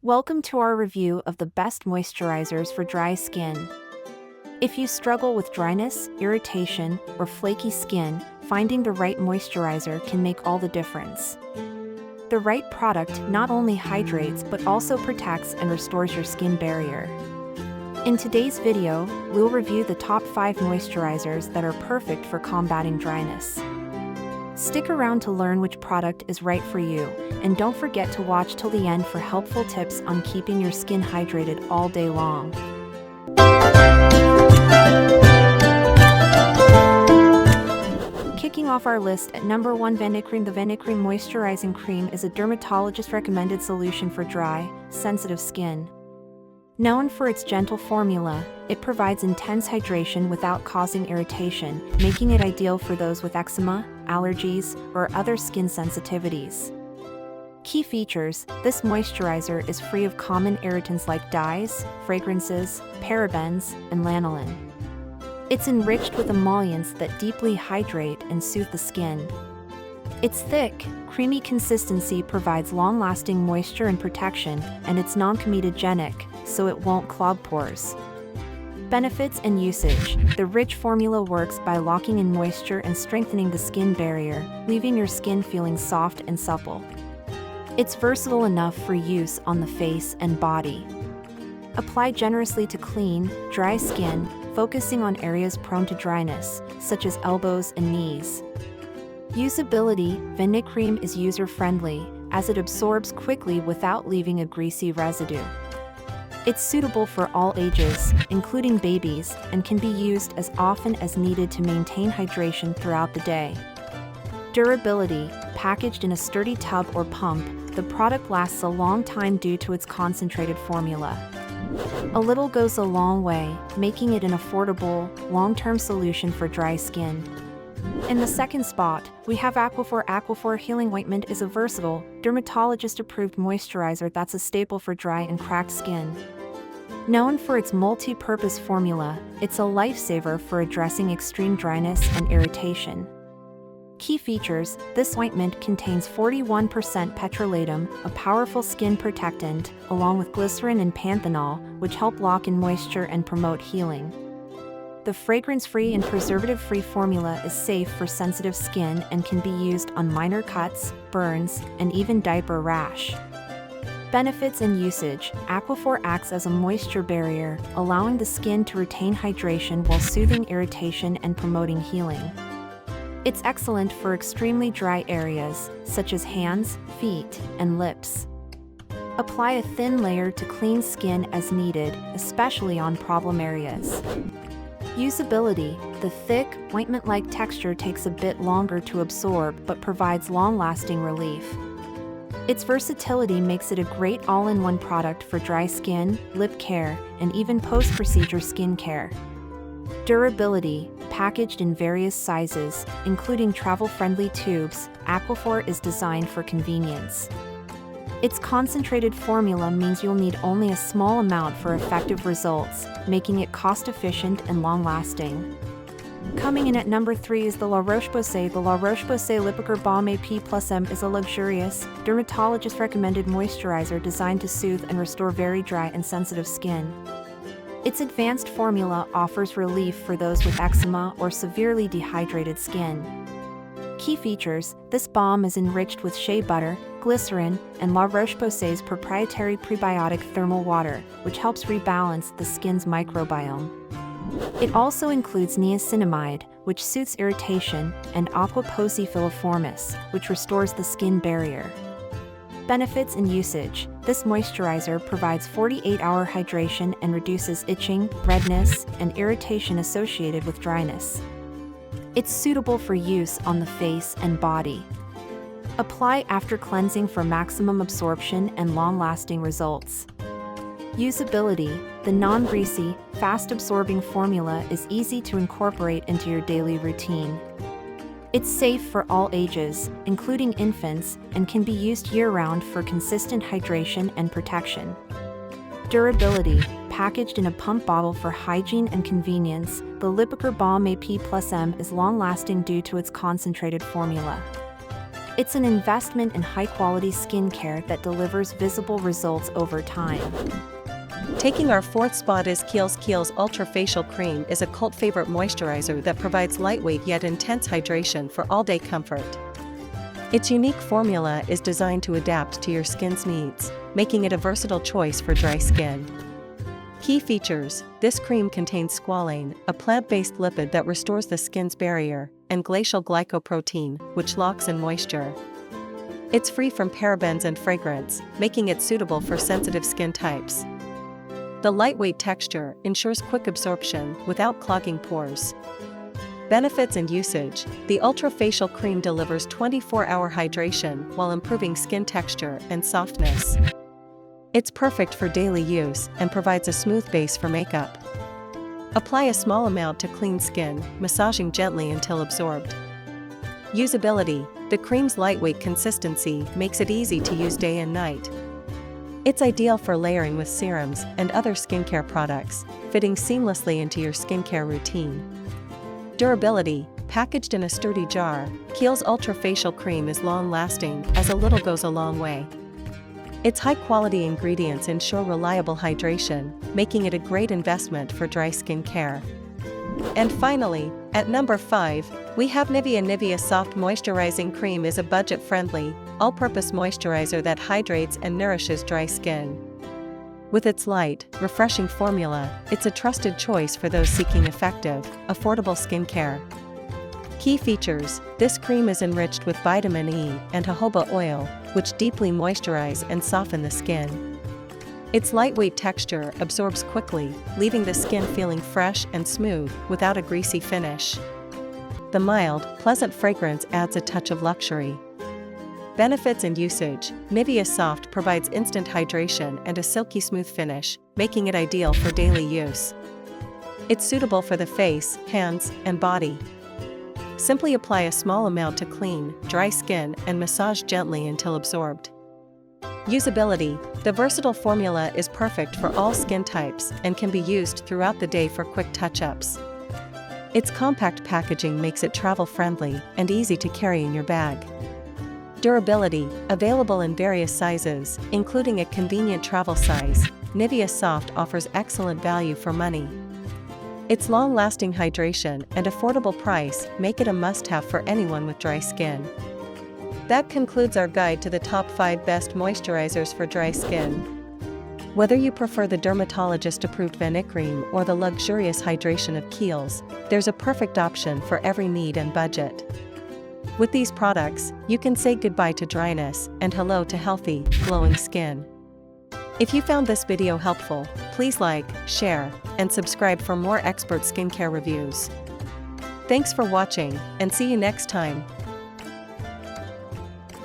Welcome to our review of the best moisturizers for dry skin. If you struggle with dryness, irritation, or flaky skin, finding the right moisturizer can make all the difference. The right product not only hydrates but also protects and restores your skin barrier. In today's video, we'll review the top 5 moisturizers that are perfect for combating dryness. Stick around to learn which product is right for you, and don't forget to watch till the end for helpful tips on keeping your skin hydrated all day long. Kicking off our list at number 1, Vanicream. The Vanicream Moisturizing Cream is a dermatologist-recommended solution for dry, sensitive skin. Known for its gentle formula, it provides intense hydration without causing irritation, making it ideal for those with eczema, allergies, or other skin sensitivities. Key features: this moisturizer is free of common irritants like dyes, fragrances, parabens, and lanolin. It's enriched with emollients that deeply hydrate and soothe the skin. Its thick, creamy consistency provides long-lasting moisture and protection, and it's non-comedogenic, so it won't clog pores. Benefits and usage: the rich formula works by locking in moisture and strengthening the skin barrier, leaving your skin feeling soft and supple. It's versatile enough for use on the face and body. Apply generously to clean, dry skin, focusing on areas prone to dryness, such as elbows and knees. Usability: Vanicream is user-friendly, as it absorbs quickly without leaving a greasy residue. It's suitable for all ages, including babies, and can be used as often as needed to maintain hydration throughout the day. Durability: packaged in a sturdy tub or pump, the product lasts a long time due to its concentrated formula. A little goes a long way, making it an affordable, long-term solution for dry skin. In the second spot, we have Aquafor. Aquafor Healing Ointment is a versatile, dermatologist-approved moisturizer that's a staple for dry and cracked skin. Known for its multi-purpose formula, it's a lifesaver for addressing extreme dryness and irritation. Key features: this ointment contains 41% petrolatum, a powerful skin protectant, along with glycerin and panthenol, which help lock in moisture and promote healing. The fragrance-free and preservative-free formula is safe for sensitive skin and can be used on minor cuts, burns, and even diaper rash. Benefits and usage: Aquafor acts as a moisture barrier, allowing the skin to retain hydration while soothing irritation and promoting healing. It's excellent for extremely dry areas, such as hands, feet, and lips. Apply a thin layer to clean skin as needed, especially on problem areas. Usability: the thick, ointment-like texture takes a bit longer to absorb but provides long-lasting relief. Its versatility makes it a great all-in-one product for dry skin, lip care, and even post-procedure skincare. Durability: packaged in various sizes, including travel-friendly tubes, Aquafor is designed for convenience. Its concentrated formula means you'll need only a small amount for effective results, making it cost-efficient and long-lasting. Coming in at number 3 is the Roche Posay. The Roche Posay Lipicure Balm AP+M is a luxurious, dermatologist-recommended moisturizer designed to soothe and restore very dry and sensitive skin. Its advanced formula offers relief for those with eczema or severely dehydrated skin. Key features: this balm is enriched with shea butter, glycerin, and La Roche-Posay's proprietary prebiotic thermal water, which helps rebalance the skin's microbiome. It also includes niacinamide, which soothes irritation, and Aquaphor filiformis, which restores the skin barrier. Benefits and usage: this moisturizer provides 48-hour hydration and reduces itching, redness, and irritation associated with dryness. It's suitable for use on the face and body. Apply after cleansing for maximum absorption and long-lasting results. Usability: the non-greasy, fast-absorbing formula is easy to incorporate into your daily routine. It's safe for all ages, including infants, and can be used year-round for consistent hydration and protection. Durability: packaged in a pump bottle for hygiene and convenience, the Lipicure Balm AP+M is long-lasting due to its concentrated formula. It's an investment in high-quality skincare that delivers visible results over time. Taking our fourth spot is Kiehl's Ultra Facial Cream is a cult favorite moisturizer that provides lightweight yet intense hydration for all-day comfort. Its unique formula is designed to adapt to your skin's needs, making it a versatile choice for dry skin. Key features: this cream contains squalane, a plant-based lipid that restores the skin's barrier, and glacial glycoprotein, which locks in moisture. It's free from parabens and fragrance, making it suitable for sensitive skin types. The lightweight texture ensures quick absorption without clogging pores. Benefits and usage: the Ultra Facial Cream delivers 24-hour hydration while improving skin texture and softness. It's perfect for daily use and provides a smooth base for makeup. Apply a small amount to clean skin, massaging gently until absorbed. Usability: the cream's lightweight consistency makes it easy to use day and night. It's ideal for layering with serums and other skincare products, fitting seamlessly into your skincare routine. Durability: packaged in a sturdy jar, Kiehl's Ultra Facial Cream is long-lasting, as a little goes a long way. Its high-quality ingredients ensure reliable hydration, making it a great investment for dry skin care. And finally, at number 5, we have Nivea Soft Moisturizing Cream is a budget-friendly, all-purpose moisturizer that hydrates and nourishes dry skin. With its light, refreshing formula, it's a trusted choice for those seeking effective, affordable skincare. Key features: this cream is enriched with vitamin E and jojoba oil, which deeply moisturize and soften the skin. Its lightweight texture absorbs quickly, leaving the skin feeling fresh and smooth without a greasy finish. The mild, pleasant fragrance adds a touch of luxury. Benefits and usage: Nivea Soft provides instant hydration and a silky smooth finish, making it ideal for daily use. It's suitable for the face, hands, and body. Simply apply a small amount to clean, dry skin and massage gently until absorbed. Usability: the versatile formula is perfect for all skin types and can be used throughout the day for quick touch-ups. Its compact packaging makes it travel-friendly and easy to carry in your bag. Durability: available in various sizes, including a convenient travel size, Nivea Soft offers excellent value for money. Its long-lasting hydration and affordable price make it a must-have for anyone with dry skin. That concludes our guide to the top 5 best moisturizers for dry skin. Whether you prefer the dermatologist-approved Vanicream or the luxurious hydration of Kiehl's, there's a perfect option for every need and budget. With these products, you can say goodbye to dryness and hello to healthy, glowing skin. If you found this video helpful, please like, share, and subscribe for more expert skincare reviews. Thanks for watching, and see you next time.